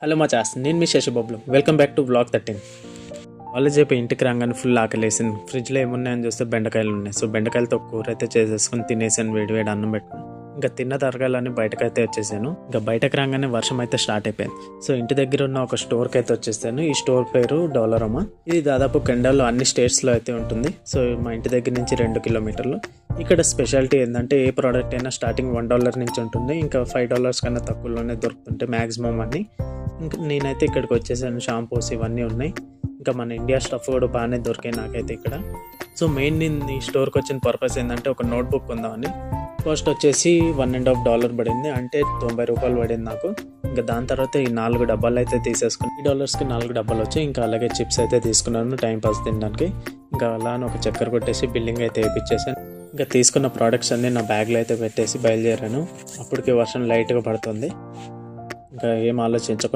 Hello మచాస్, నేను మీ శశిబాబులు. Welcome back to blog 13. College అయిపోయి ఇంటికి రాగానే ఫుల్ ఆకలేసింది. ఫ్రిడ్జ్లో ఏమున్నాయని చూస్తే బెండకాయలు ఉన్నాయి. సో బెండకాయలతో కూర అయితే చేసేసుకుని తినేసాను, వేడి అన్నం పెట్టుకుని. ఇంకా తిన్న తరగాలని బయటకైతే వచ్చేసాను. ఇంకా బయటకు రాగానే వర్షం అయితే స్టార్ట్ అయిపోయింది. సో ఇంటి దగ్గర ఉన్న ఒక స్టోర్కి అయితే వచ్చేసాను. ఈ స్టోర్ పేరు డోలరమా. ఇది దాదాపు కెనడాలో అన్ని స్టేట్స్లో అయితే ఉంటుంది. సో మా ఇంటి దగ్గర నుంచి 2 కిలోమీటర్లు. ఇక్కడ స్పెషాలిటీ ఏంటంటే ఏ ప్రోడక్ట్ అయినా స్టార్టింగ్ $1 నుంచి ఉంటుంది. ఇంకా $5 కన్నా తక్కువలోనే దొరుకుతుంటాయి మ్యాక్సిమం అన్ని. ఇంకా నేనైతే ఇక్కడికి వచ్చేసాను. షాంపూస్ ఇవన్నీ ఉన్నాయి. ఇంకా మన ఇండియా స్టఫ్ కూడా బాగానే దొరికాయి నాకైతే ఇక్కడ. సో మెయిన్ నేను ఈ స్టోర్కి వచ్చిన పర్పస్ ఏంటంటే ఒక నోట్బుక్ కొందామని. కాస్ట్ వచ్చేసి $1.5 పడింది, అంటే $90 పడింది నాకు. ఇంకా దాని తర్వాత ఈ 4 డబ్బాలు అయితే తీసేసుకుని $3కి 4 డబ్బాలు వచ్చాయి. ఇంకా అలాగే చిప్స్ అయితే తీసుకున్నాను టైంపాస్ తినడానికి. ఇంకా అలా ఒక చక్కెర కొట్టేసి బిల్లింగ్ అయితే వేయించేసాను. ఇంకా తీసుకున్న ప్రోడక్ట్స్ అన్నీ నా బ్యాగ్లో అయితే పెట్టేసి బయలుదేరాను. అప్పటికి వర్షం లైట్గా పడుతుంది. ఇంకా ఏం ఆలోచించకుండా